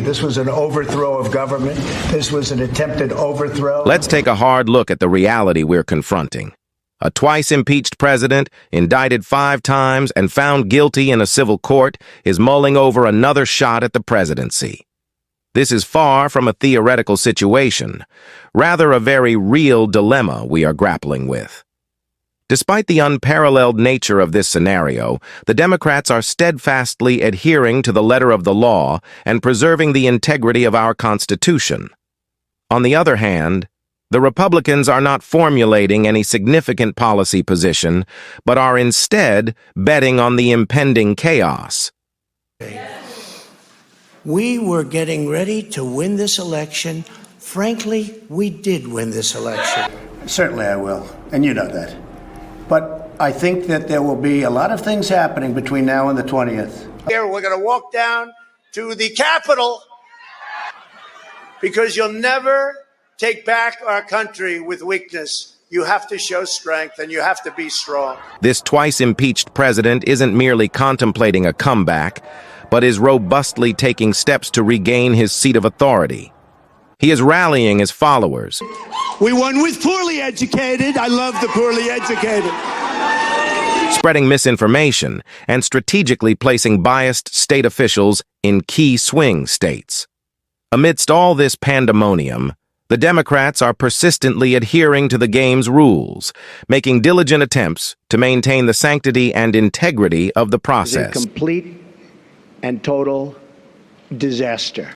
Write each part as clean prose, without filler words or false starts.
This was an overthrow of government. This was an attempted overthrow. Let's take a hard look at the reality we're confronting. A twice impeached president, indicted 5 times and found guilty in a civil court, is mulling over another shot at the presidency. This is far from a theoretical situation, rather a very real dilemma we are grappling with. Despite the unparalleled nature of this scenario, the Democrats are steadfastly adhering to the letter of the law and preserving the integrity of our Constitution. On the other hand, the Republicans are not formulating any significant policy position, but are instead betting on the impending chaos. We were getting ready to win this election. Frankly, we did win this election. Certainly I will, and you know that. But I think that there will be a lot of things happening between now and the 20th. Here, we're going to walk down to the Capitol because you'll never take back our country with weakness. You have to show strength and you have to be strong. This twice impeached president isn't merely contemplating a comeback, but is robustly taking steps to regain his seat of authority. He is rallying his followers. We won with poorly educated. I love the poorly educated. Spreading misinformation and strategically placing biased state officials in key swing states. Amidst all this pandemonium, the Democrats are persistently adhering to the game's rules, making diligent attempts to maintain the sanctity and integrity of the process. It's a complete and total disaster.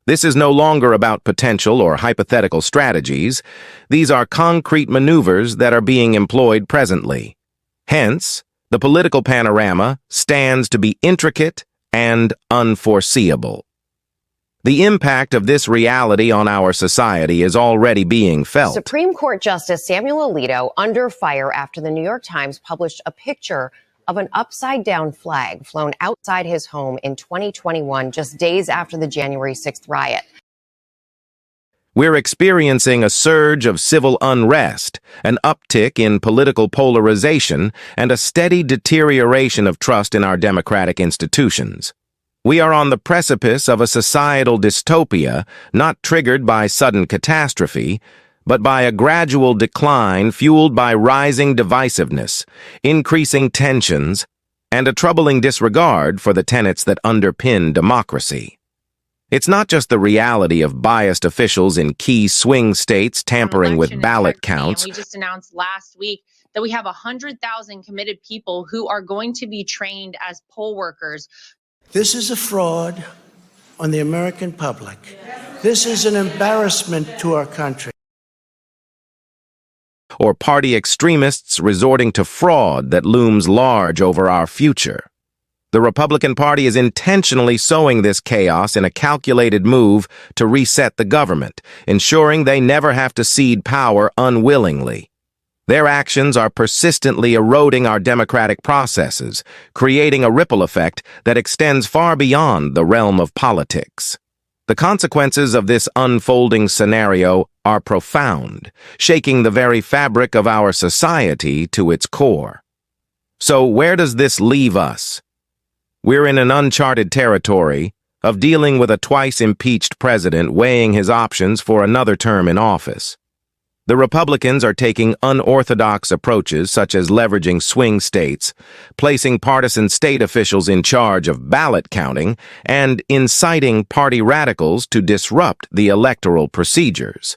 This is no longer about potential or hypothetical strategies. These are concrete maneuvers that are being employed presently. Hence, the political panorama stands to be intricate and unforeseeable. The impact of this reality on our society is already being felt. Supreme Court Justice Samuel Alito under fire after the New York Times published a picture of an upside-down flag flown outside his home in 2021, just days after the January 6th riot. We're experiencing a surge of civil unrest, an uptick in political polarization, and a steady deterioration of trust in our democratic institutions. We are on the precipice of a societal dystopia not triggered by sudden catastrophe, but by a gradual decline fueled by rising divisiveness, increasing tensions, and a troubling disregard for the tenets that underpin democracy. It's not just the reality of biased officials in key swing states tampering with ballot counts. We just announced last week that we have 100,000 committed people who are going to be trained as poll workers. This is a fraud on the American public. This is an embarrassment to our country. Or party extremists resorting to fraud that looms large over our future. The Republican Party is intentionally sowing this chaos in a calculated move to reset the government, ensuring they never have to cede power unwillingly. Their actions are persistently eroding our democratic processes, creating a ripple effect that extends far beyond the realm of politics. The consequences of this unfolding scenario are profound, shaking the very fabric of our society to its core. So where does this leave us? We're in an uncharted territory of dealing with a twice impeached president weighing his options for another term in office. The Republicans are taking unorthodox approaches such as leveraging swing states, placing partisan state officials in charge of ballot counting, and inciting party radicals to disrupt the electoral procedures.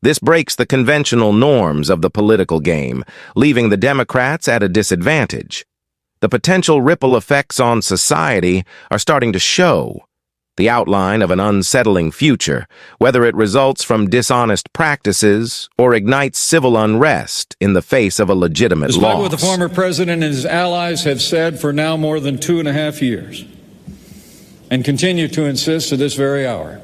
This breaks the conventional norms of the political game, leaving the Democrats at a disadvantage. The potential ripple effects on society are starting to show. The outline of an unsettling future, whether it results from dishonest practices or ignites civil unrest in the face of a legitimate Despite loss. what the former president and his allies have said for now more than 2.5 years, and continue to insist to this very hour,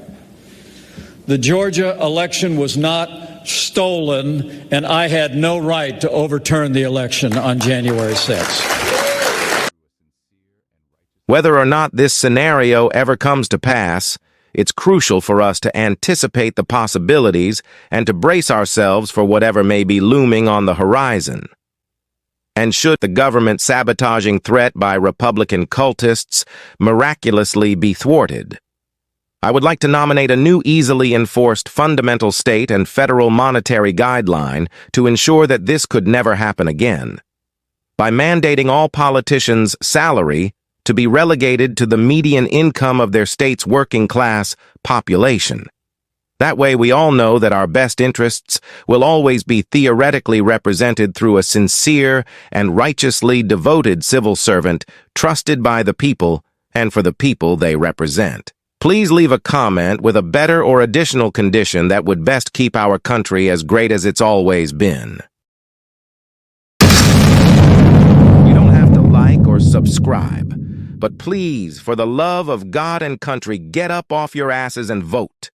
the Georgia election was not stolen, and I had no right to overturn the election on January 6th. Whether or not this scenario ever comes to pass, it's crucial for us to anticipate the possibilities and to brace ourselves for whatever may be looming on the horizon. And should the government sabotaging threat by Republican cultists miraculously be thwarted, I would like to nominate a new easily enforced fundamental state and federal monetary guideline to ensure that this could never happen again. By mandating all politicians' salary to be relegated to the median income of their state's working class population. That way we all know that our best interests will always be theoretically represented through a sincere and righteously devoted civil servant trusted by the people and for the people they represent. Please leave a comment with a better or additional condition that would best keep our country as great as it's always been. You don't have to like or subscribe, but please, for the love of God and country, get up off your asses and vote.